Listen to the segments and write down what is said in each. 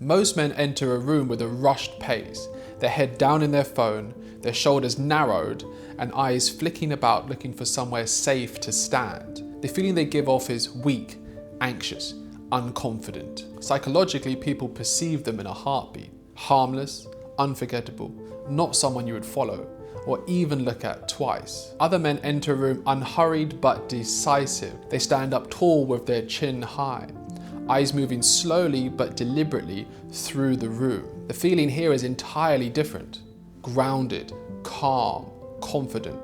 Most men enter a room with a rushed pace, their head down in their phone, their shoulders narrowed, and eyes flicking about looking for somewhere safe to stand. The feeling they give off is weak, anxious, unconfident. Psychologically, people perceive them in a heartbeat. Harmless, unforgettable, not someone you would follow or even look at twice. Other men enter a room unhurried but decisive. They stand up tall with their chin high, eyes moving slowly but deliberately through the room. The feeling here is entirely different. Grounded, calm, confident,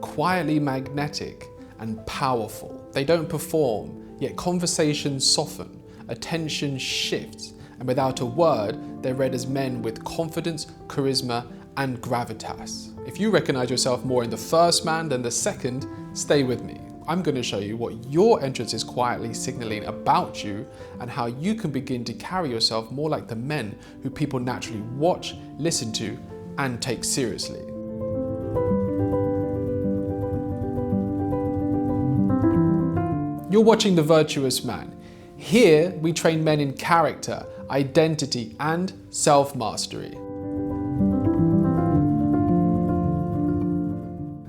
quietly magnetic and powerful. They don't perform, yet conversations soften, attention shifts, and without a word, they're read as men with confidence, charisma, and gravitas. If you recognize yourself more in the first man than the second, stay with me. I'm going to show you what your entrance is quietly signaling about you and how you can begin to carry yourself more like the men who people naturally watch, listen to, and take seriously. You're watching The Virtuous Man. Here, we train men in character, identity, and self-mastery.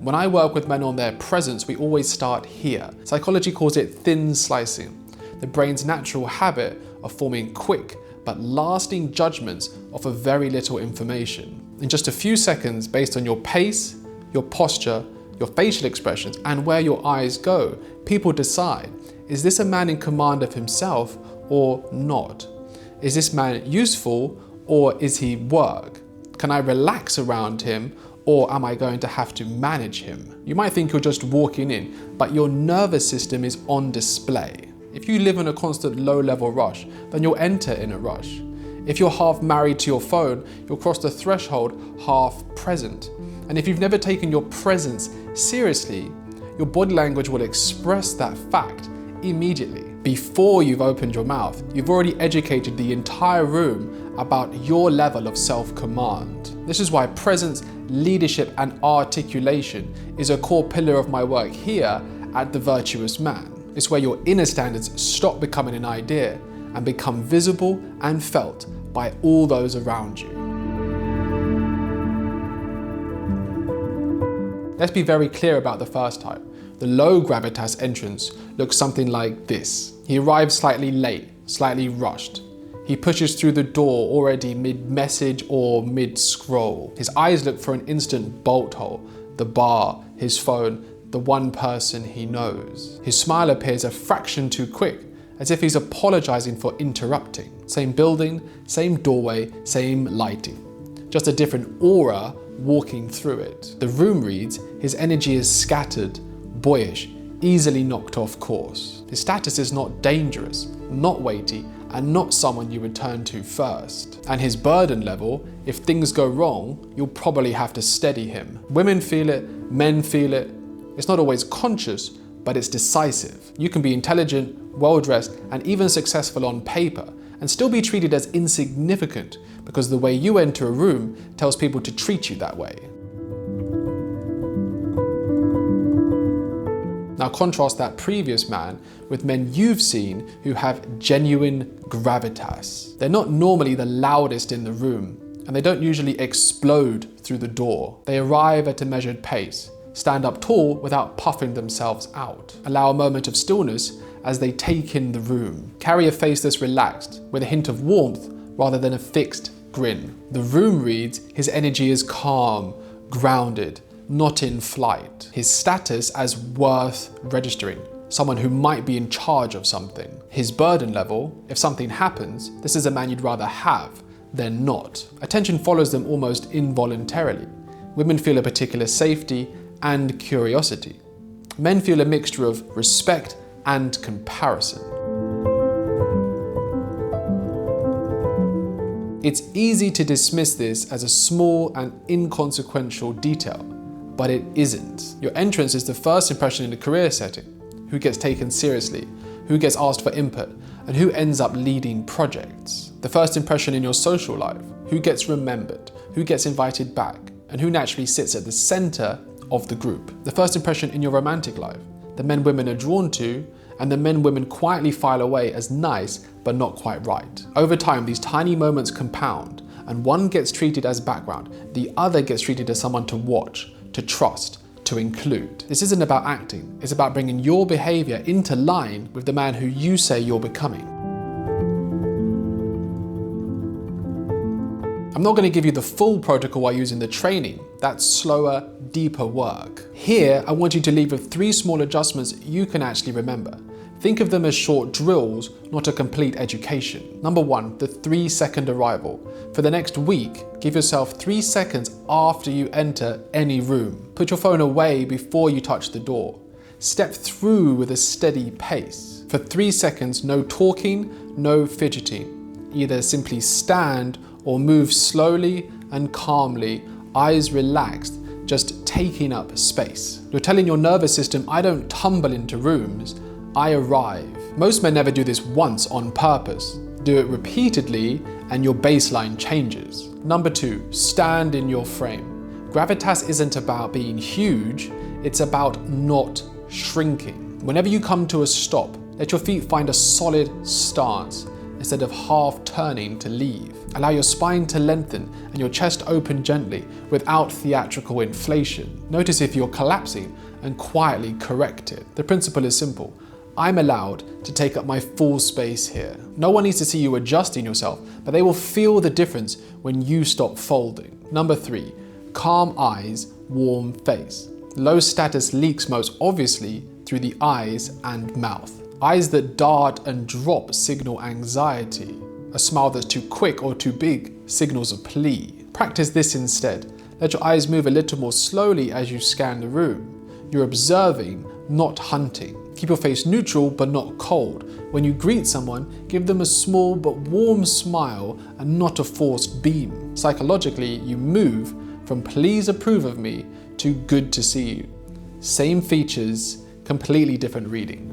When I work with men on their presence, we always start here. Psychology calls it thin slicing, the brain's natural habit of forming quick but lasting judgments off of very little information. In just a few seconds, based on your pace, your posture, your facial expressions, and where your eyes go, people decide, is this a man in command of himself or not? Is this man useful or is he work? Can I relax around him or am I going to have to manage him? You might think you're just walking in, but your nervous system is on display. If you live in a constant low-level rush, then you'll enter in a rush. If you're half married to your phone, you'll cross the threshold half present. And if you've never taken your presence seriously, your body language will express that fact immediately. Before you've opened your mouth, you've already educated the entire room about your level of self-command. This is why presence, leadership, and articulation is a core pillar of my work here at The Virtuous Man. It's where your inner standards stop becoming an idea and become visible and felt by all those around you. Let's be very clear about the first type. The low-gravitas entrance looks something like this. He arrives slightly late, slightly rushed. He pushes through the door already mid-message or mid-scroll. His eyes look for an instant bolt hole, the bar, his phone, the one person he knows. His smile appears a fraction too quick, as if he's apologizing for interrupting. Same building, same doorway, same lighting. Just a different aura walking through it. The room reads, his energy is scattered, boyish, easily knocked off course. His status is not dangerous, not weighty, and not someone you would turn to first. And his burden level, if things go wrong, you'll probably have to steady him. Women feel it, men feel it. It's not always conscious, but it's decisive. You can be intelligent, well-dressed, and even successful on paper, and still be treated as insignificant because the way you enter a room tells people to treat you that way. Now contrast that previous man with men you've seen who have genuine gravitas. They're not normally the loudest in the room, and they don't usually explode through the door. They arrive at a measured pace, stand up tall without puffing themselves out, allow a moment of stillness as they take in the room, carry a face that's relaxed with a hint of warmth rather than a fixed grin. The room reads, his energy is calm, grounded, not in flight. His status as worth registering, someone who might be in charge of something. His burden level, if something happens, this is a man you'd rather have than not. Attention follows them almost involuntarily. Women feel a particular safety and curiosity. Men feel a mixture of respect and comparison. It's easy to dismiss this as a small and inconsequential detail, but it isn't. Your entrance is the first impression in a career setting. Who gets taken seriously, who gets asked for input, and who ends up leading projects. The first impression in your social life, who gets remembered, who gets invited back, and who naturally sits at the center of the group. The first impression in your romantic life, the men women are drawn to, and the men women quietly file away as nice but not quite right. Over time, these tiny moments compound, and one gets treated as background, the other gets treated as someone to watch, to trust, to include. This isn't about acting, it's about bringing your behavior into line with the man who you say you're becoming. I'm not going to give you the full protocol while using the training. That's slower, deeper work. Here, I want you to leave with 3 small adjustments you can actually remember. Think of them as short drills, not a complete education. Number 1, the 3-second arrival. For the next week, give yourself 3 seconds after you enter any room. Put your phone away before you touch the door. Step through with a steady pace. For 3 seconds, no talking, no fidgeting. Either simply stand or move slowly and calmly, eyes relaxed, just taking up space. You're telling your nervous system, I don't tumble into rooms, I arrive. Most men never do this once on purpose. Do it repeatedly and your baseline changes. Number 2, stand in your frame. Gravitas isn't about being huge, it's about not shrinking. Whenever you come to a stop, let your feet find a solid stance instead of half turning to leave. Allow your spine to lengthen and your chest open gently without theatrical inflation. Notice if you're collapsing and quietly correct it. The principle is simple. I'm allowed to take up my full space here. No one needs to see you adjusting yourself, but they will feel the difference when you stop folding. Number 3, calm eyes, warm face. Low status leaks most obviously through the eyes and mouth. Eyes that dart and drop signal anxiety. A smile that's too quick or too big signals a plea. Practice this instead. Let your eyes move a little more slowly as you scan the room. You're observing, not hunting. Keep your face neutral but not cold. When you greet someone, give them a small but warm smile and not a forced beam. Psychologically, you move from please approve of me to good to see you. Same features, completely different reading.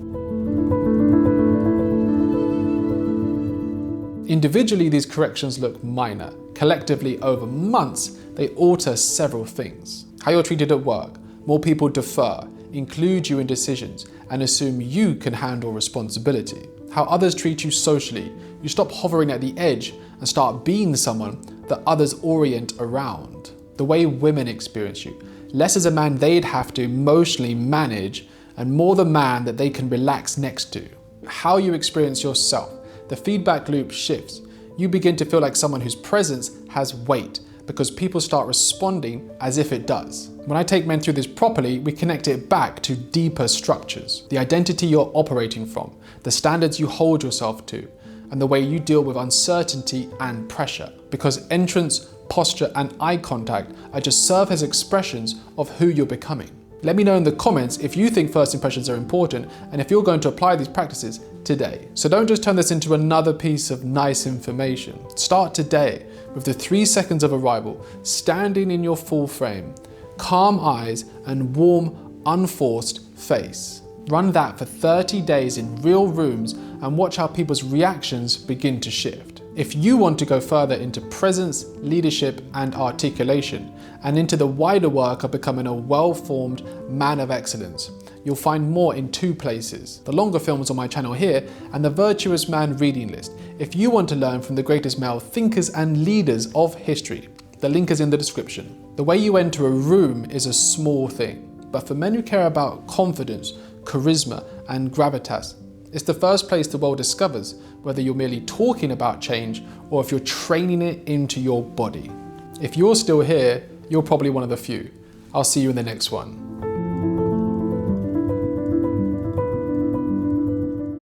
Individually, these corrections look minor. Collectively, over months, they alter several things. How you're treated at work. More people defer, include you in decisions, and assume you can handle responsibility. How others treat you socially. You stop hovering at the edge and start being someone that others orient around. The way women experience you. Less as a man they'd have to emotionally manage, and more the man that they can relax next to. How you experience yourself. The feedback loop shifts. You begin to feel like someone whose presence has weight because people start responding as if it does. When I take men through this properly, we connect it back to deeper structures. The identity you're operating from, the standards you hold yourself to, and the way you deal with uncertainty and pressure. Because entrance, posture, and eye contact are just serve as expressions of who you're becoming. Let me know in the comments if you think first impressions are important and if you're going to apply these practices today. So don't just turn this into another piece of nice information. Start today with the 3 seconds of arrival, standing in your full frame, calm eyes, and warm, unforced face. Run that for 30 days in real rooms and watch how people's reactions begin to shift. If you want to go further into presence, leadership, and articulation, and into the wider work of becoming a well-formed man of excellence, you'll find more in 2 places. The longer films on my channel here, and the Virtuous Man reading list, if you want to learn from the greatest male thinkers and leaders of history. The link is in the description. The way you enter a room is a small thing, but for men who care about confidence, charisma, and gravitas, it's the first place the world discovers whether you're merely talking about change or if you're training it into your body. If you're still here, you're probably one of the few. I'll see you in the next one.